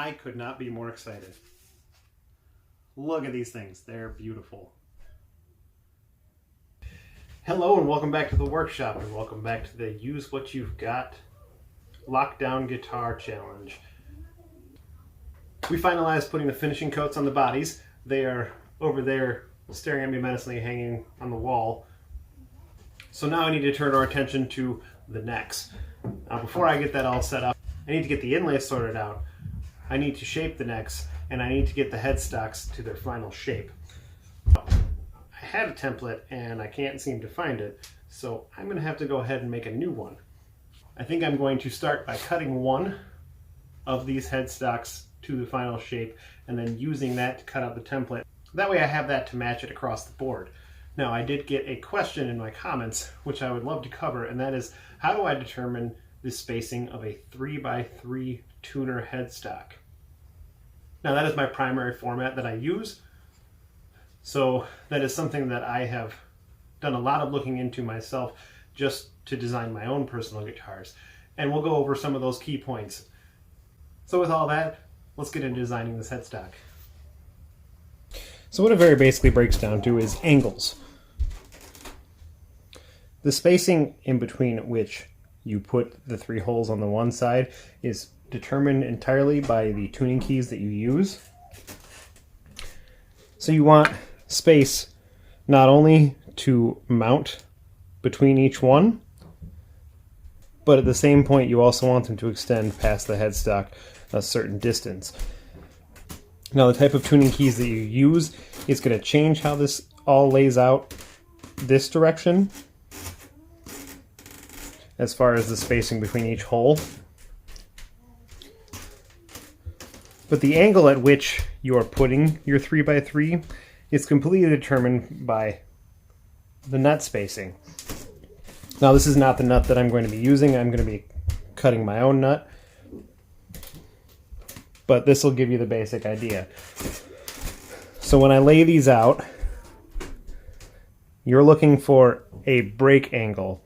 I could not be more excited. Look at these things. They're beautiful. Hello and welcome back to the workshop, and welcome back to the Use What You've Got Lockdown Guitar Challenge. We finalized putting the finishing coats on the bodies. They are over there staring at me menacingly, hanging on the wall. So now I need to turn our attention to the necks. Now before I get that all set up, I need to get the inlays sorted out. I need to shape the necks, and I need to get the headstocks to their final shape. I had a template and I can't seem to find it, so I'm going to have to go ahead and make a new one. I think I'm going to start by cutting one of these headstocks to the final shape and then using that to cut out the template. That way I have that to match it across the board. Now I did get a question in my comments which I would love to cover, and that is, how do I determine the spacing of a 3x3 tuner headstock? Now that is my primary format that I use, so that is something that I have done a lot of looking into myself just to design my own personal guitars, and we'll go over some of those key points. So with all that, let's get into designing this headstock. So what it very basically breaks down to is angles. The spacing in between which you put the three holes on the one side is determined entirely by the tuning keys that you use. So you want space not only to mount between each one, but at the same point you also want them to extend past the headstock a certain distance. Now the type of tuning keys that you use is going to change how this all lays out this direction as far as the spacing between each hole. But the angle at which you are putting your 3x3 is completely determined by the nut spacing. Now this is not the nut that I'm going to be using. I'm going to be cutting my own nut, but this will give you the basic idea. So when I lay these out, you're looking for a break angle.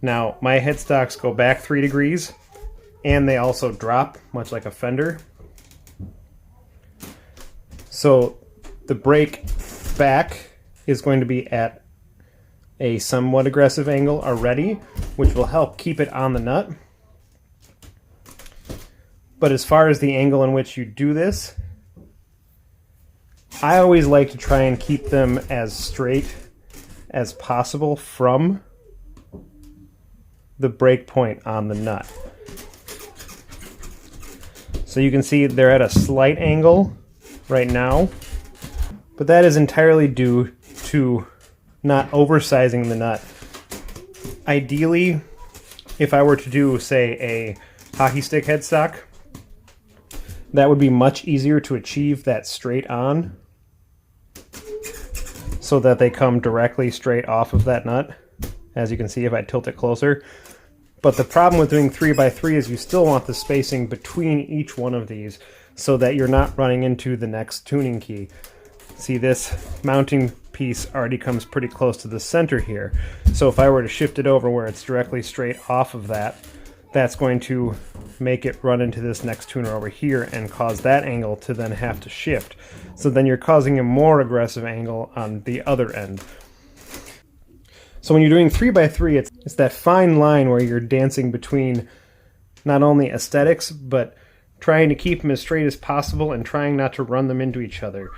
Now my headstocks go back 3 degrees and they also drop, much like a fender. So the break back is going to be at a somewhat aggressive angle already, which will help keep it on the nut. But as far as the angle in which you do this, I always like to try and keep them as straight as possible from the break point on the nut. So you can see they're at a slight angle right now, but that is entirely due to not oversizing the nut. Ideally, if I were to do, say, a hockey stick headstock, that would be much easier to achieve that straight on, so that they come directly straight off of that nut, as you can see if I tilt it closer. But the problem with doing 3x3 is you still want the spacing between each one of these so that you're not running into the next tuning key. See, this mounting piece already comes pretty close to the center here. So if I were to shift it over where it's directly straight off of that, that's going to make it run into this next tuner over here and cause that angle to then have to shift. So then you're causing a more aggressive angle on the other end. So when you're doing 3x3, it's that fine line where you're dancing between not only aesthetics, but trying to keep them as straight as possible and trying not to run them into each other.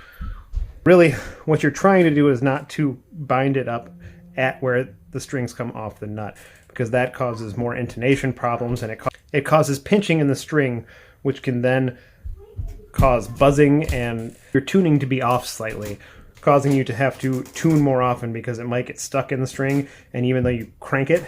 Really, what you're trying to do is not to bind it up at where the strings come off the nut, because that causes more intonation problems, and it causes pinching in the string, which can then cause buzzing and your tuning to be off slightly, causing you to have to tune more often because it might get stuck in the string, and even though you crank it,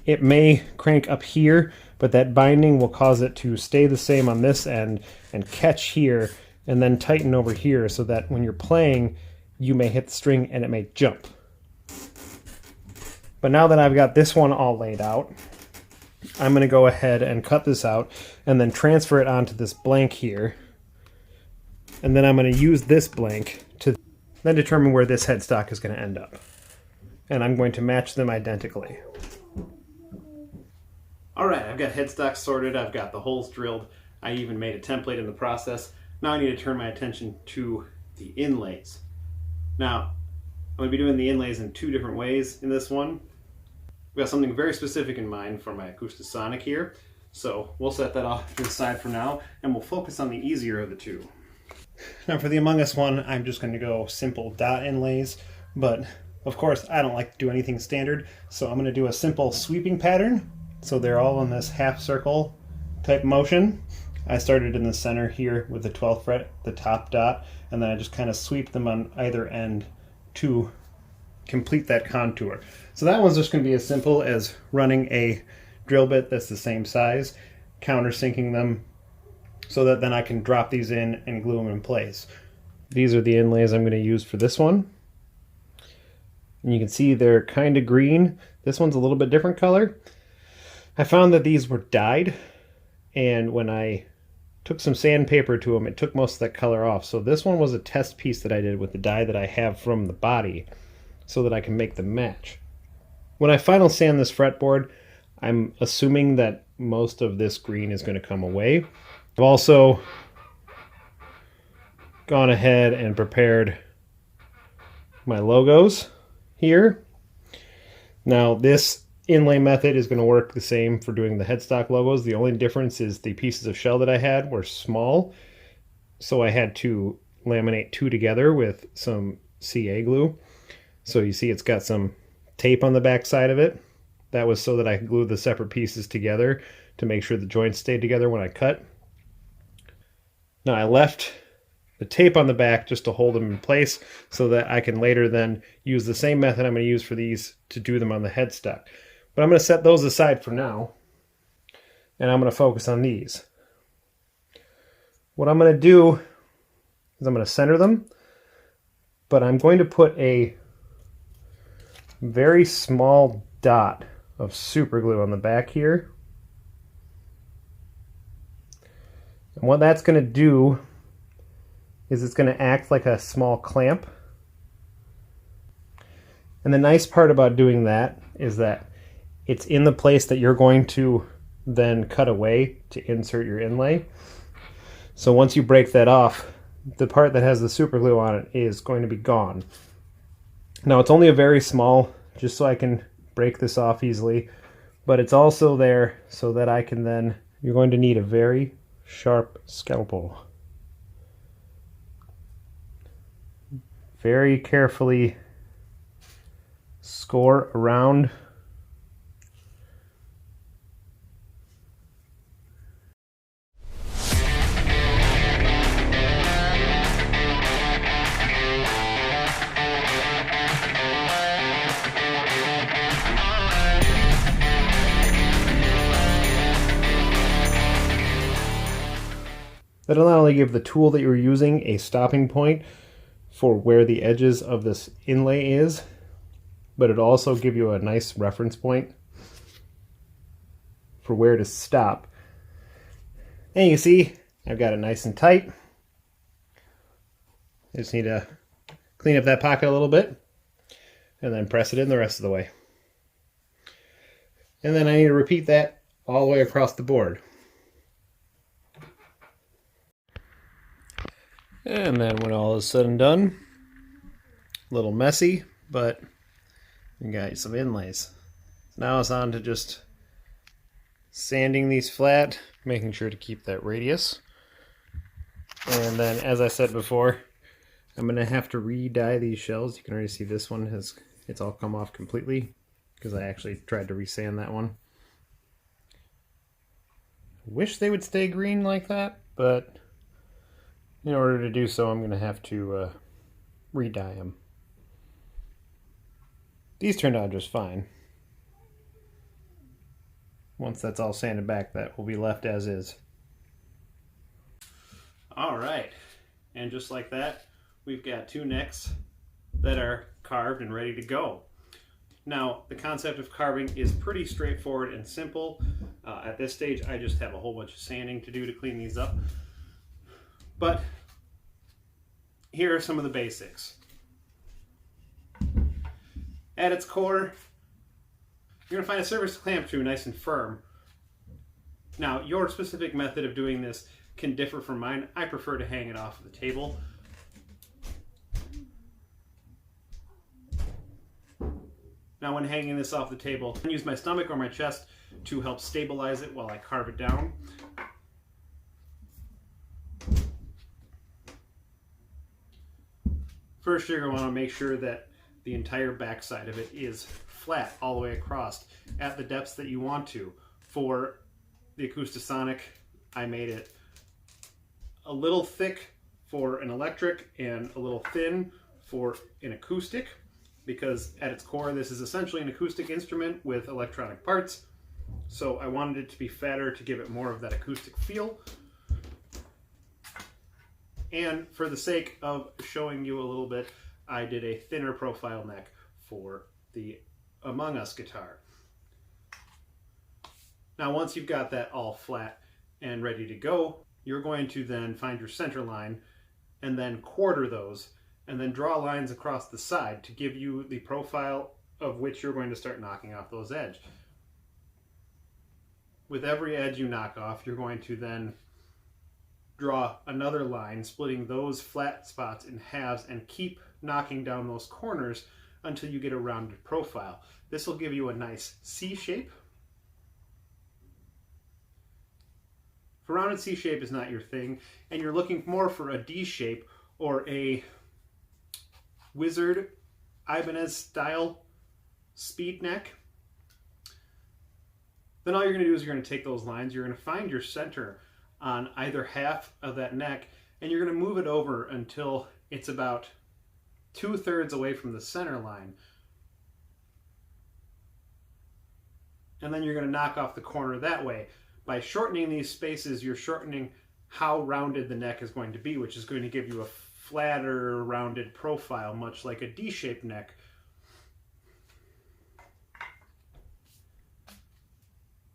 it may crank up here, but that binding will cause it to stay the same on this end and catch here and then tighten over here, so that when you're playing, you may hit the string and it may jump. But now that I've got this one all laid out, I'm going to go ahead and cut this out and then transfer it onto this blank here. And then I'm going to use this blank to then determine where this headstock is going to end up. And I'm going to match them identically. Alright, I've got headstock sorted, I've got the holes drilled, I even made a template in the process. Now I need to turn my attention to the inlays. Now, I'm going to be doing the inlays in two different ways in this one. We've got something very specific in mind for my Acoustasonic here, so we'll set that off to the side for now, and we'll focus on the easier of the two. Now for the Among Us one, I'm just going to go simple dot inlays, but of course I don't like to do anything standard, so I'm going to do a simple sweeping pattern, so they're all in this half circle type motion. I started in the center here with the 12th fret, the top dot, and then I just kind of sweep them on either end to complete that contour. So that one's just going to be as simple as running a drill bit that's the same size, countersinking them, so that then I can drop these in and glue them in place. These are the inlays I'm going to use for this one. And you can see they're kind of green. This one's a little bit different color. I found that these were dyed, and when I took some sandpaper to them, it took most of that color off. So this one was a test piece that I did with the dye that I have from the body so that I can make them match. When I final sand this fretboard, I'm assuming that most of this green is going to come away. I've also gone ahead and prepared my logos here. Now this inlay method is going to work the same for doing the headstock logos. The only difference is the pieces of shell that I had were small, so I had to laminate two together with some CA glue. So you see it's got some tape on the back side of it. That was so that I could glue the separate pieces together to make sure the joints stayed together when I cut. Now I left the tape on the back just to hold them in place so that I can later then use the same method I'm going to use for these to do them on the headstock. But I'm going to set those aside for now, and I'm going to focus on these. What I'm going to do is I'm going to center them, but I'm going to put a very small dot of super glue on the back here. And what that's going to do is it's going to act like a small clamp. And the nice part about doing that is that it's in the place that you're going to then cut away to insert your inlay. So once you break that off, the part that has the super glue on it is going to be gone. Now it's only a very small, just so I can break this off easily, but it's also there so that I can then, you're going to need a very sharp scalpel. Very carefully score around. That'll not only give the tool that you're using a stopping point for where the edges of this inlay is, but it'll also give you a nice reference point for where to stop. And you see, I've got it nice and tight. I just need to clean up that pocket a little bit and then press it in the rest of the way. And then I need to repeat that all the way across the board. And then when all is said and done, a little messy, but you got some inlays. Now it's on to just sanding these flat, making sure to keep that radius. And then, as I said before, I'm going to have to re-dye these shells. You can already see this one it's all come off completely because I actually tried to resand that one. Wish they would stay green like that, but in order to do so, I'm going to have to re-dye them. These turned out just fine. Once that's all sanded back, that will be left as is. Alright, and just like that, we've got two necks that are carved and ready to go. Now, the concept of carving is pretty straightforward and simple. At this stage, I just have a whole bunch of sanding to do to clean these up. But here are some of the basics. At its core, you're going to find a surface to clamp to nice and firm. Now, your specific method of doing this can differ from mine. I prefer to hang it off the table. Now, when hanging this off the table, I use my stomach or my chest to help stabilize it while I carve it down. First, you're going to want to make sure that the entire backside of it is flat all the way across at the depths that you want to. For the Acoustasonic, I made it a little thick for an electric and a little thin for an acoustic, because at its core this is essentially an acoustic instrument with electronic parts. So I wanted it to be fatter to give it more of that acoustic feel. And for the sake of showing you a little bit, I did a thinner profile neck for the Among Us guitar. Now, once you've got that all flat and ready to go, you're going to then find your center line and then quarter those and then draw lines across the side to give you the profile of which you're going to start knocking off those edges. With every edge you knock off, you're going to then draw another line, splitting those flat spots in halves and keep knocking down those corners until you get a rounded profile. This will give you a nice C shape. If a rounded C shape is not your thing, and you're looking more for a D shape or a Wizard Ibanez style speed neck, then all you're going to do is you're going to take those lines, you're going to find your center on either half of that neck, and you're going to move it over until it's about 2/3 away from the center line. And then you're going to knock off the corner that way. By shortening these spaces, you're shortening how rounded the neck is going to be, which is going to give you a flatter, rounded profile, much like a D-shaped neck.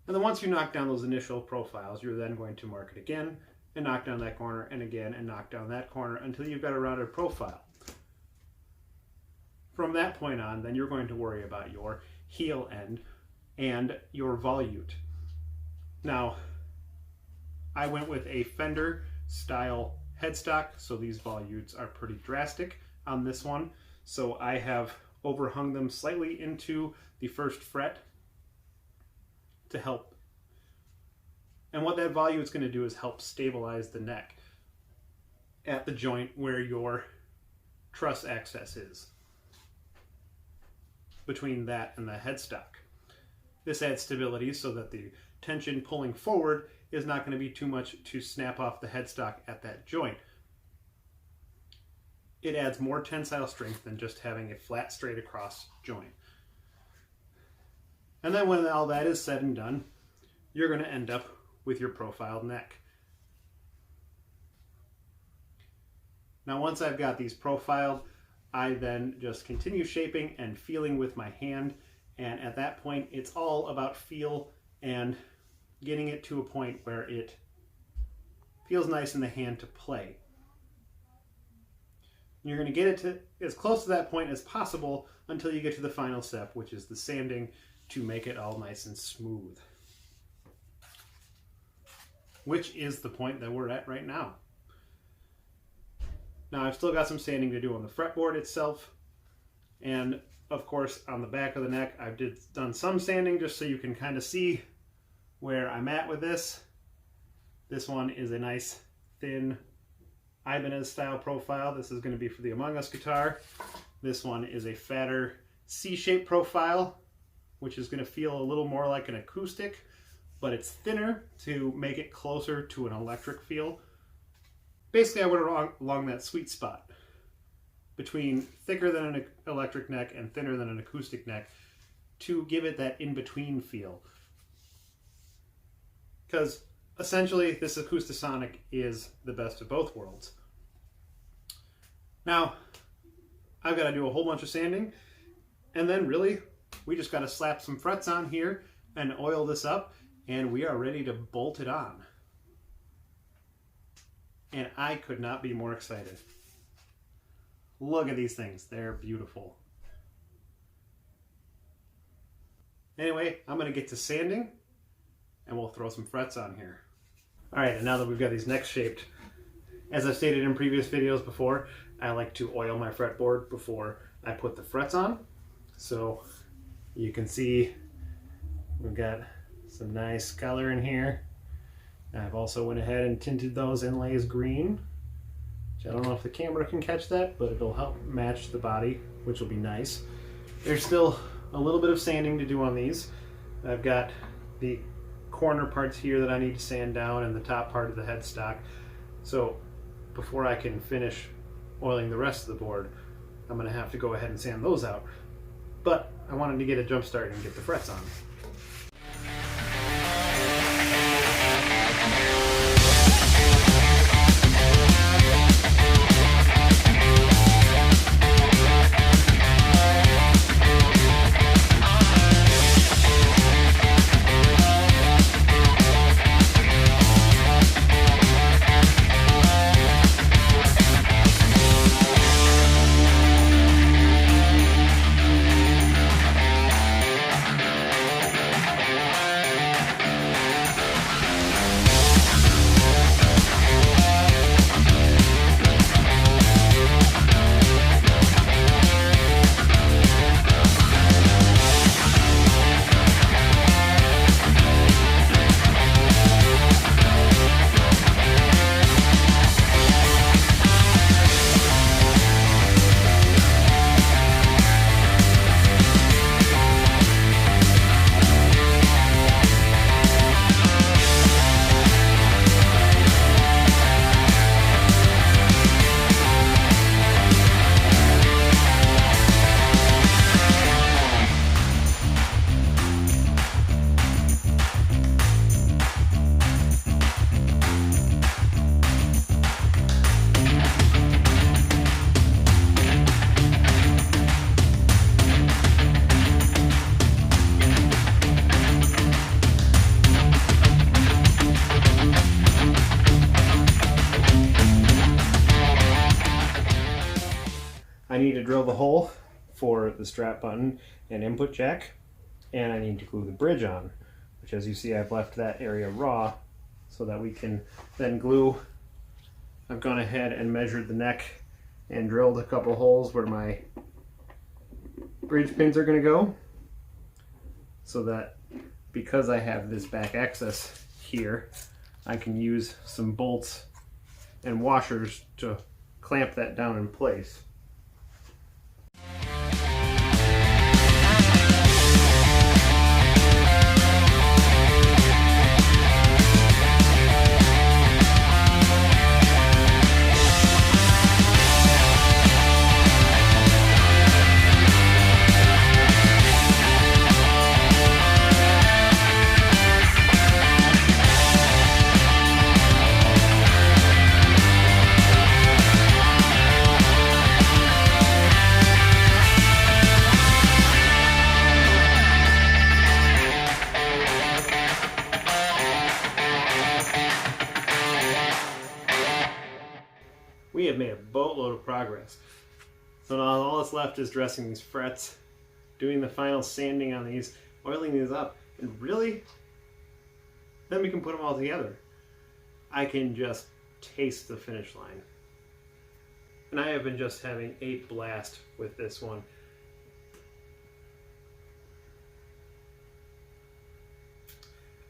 And then once you knock down those initial profiles, you're then going to mark it again and knock down that corner and again and knock down that corner until you've got a rounded profile. From that point on, then you're going to worry about your heel end and your volute. Now, I went with a Fender style headstock, so these volutes are pretty drastic on this one. So I have overhung them slightly into the first fret to help. And what that volute is going to do is help stabilize the neck at the joint where your truss access is, between that and the headstock. This adds stability so that the tension pulling forward is not going to be too much to snap off the headstock at that joint. It adds more tensile strength than just having a flat, straight across joint. And then when all that is said and done, you're going to end up with your profiled neck. Now, once I've got these profiled, I then just continue shaping and feeling with my hand. And at that point, it's all about feel and getting it to a point where it feels nice in the hand to play. You're going to get it to as close to that point as possible until you get to the final step, which is the sanding, to make it all nice and smooth. Which is the point that we're at right now. Now, I've still got some sanding to do on the fretboard itself, and of course on the back of the neck I've done some sanding just so you can kind of see where I'm at with this. This one is a nice thin Ibanez style profile. This is going to be for the Among Us guitar. This one is a fatter C-shaped profile, which is going to feel a little more like an acoustic, but it's thinner to make it closer to an electric feel. Basically, I went along that sweet spot between thicker than an electric neck and thinner than an acoustic neck to give it that in-between feel. Because essentially, this Acoustasonic is the best of both worlds. Now, I've got to do a whole bunch of sanding, and then really, we just got to slap some frets on here and oil this up, and we are ready to bolt it on. And I could not be more excited. Look at these things. They're beautiful. Anyway, I'm going to get to sanding, and we'll throw some frets on here. All right, and now that we've got these necks shaped, as I've stated in previous videos before, I like to oil my fretboard before I put the frets on. So you can see we've got some nice color in here. I've also went ahead and tinted those inlays green, which I don't know if the camera can catch that, but it'll help match the body, which will be nice. There's still a little bit of sanding to do on these. I've got the corner parts here that I need to sand down and the top part of the headstock. So before I can finish oiling the rest of the board, I'm going to have to go ahead and sand those out. But I wanted to get a jump start and get the frets on. I need to drill the hole for the strap button and input jack, and I need to glue the bridge on, which, as you see, I've left that area raw so that we can then glue. I've gone ahead and measured the neck and drilled a couple holes where my bridge pins are going to go, so that because I have this back access here, I can use some bolts and washers to clamp that down in place. We have made a boatload of progress. So now all that's left is dressing these frets, doing the final sanding on these, oiling these up, and really, then we can put them all together. I can just taste the finish line. And I have been just having a blast with this one.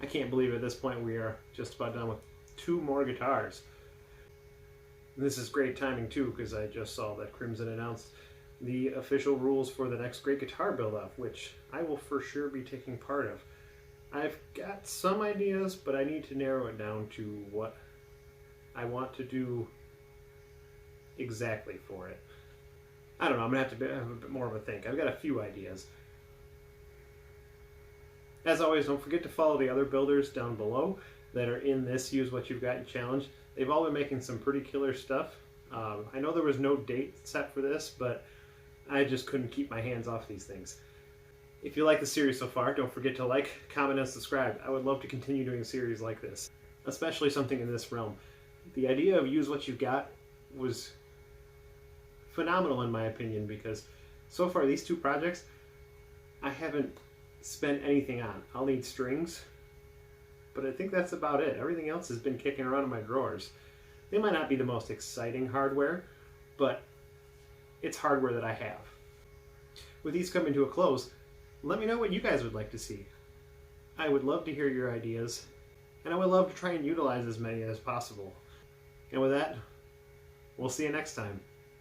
I can't believe at this point we are just about done with 2 more guitars. This is great timing too, because I just saw that Crimson announced the official rules for the next Great Guitar Build-Off, which I will for sure be taking part of. I've got some ideas, but I need to narrow it down to what I want to do exactly for it. I don't know, I'm going to have to have a bit more of a think. I've got a few ideas. As always, don't forget to follow the other builders down below that are in this Use What You've Got challenge. They've all been making some pretty killer stuff. I know there was no date set for this, but I just couldn't keep my hands off these things. If you like the series so far, don't forget to like, comment, and subscribe. I would love to continue doing series like this, especially something in this realm. The idea of Use What You've Got was phenomenal in my opinion, because so far these 2 projects I haven't spent anything on. I'll need strings But I think that's about it. Everything else has been kicking around in my drawers. They might not be the most exciting hardware, but it's hardware that I have. With these coming to a close, let me know what you guys would like to see. I would love to hear your ideas, and I would love to try and utilize as many as possible. And with that, we'll see you next time.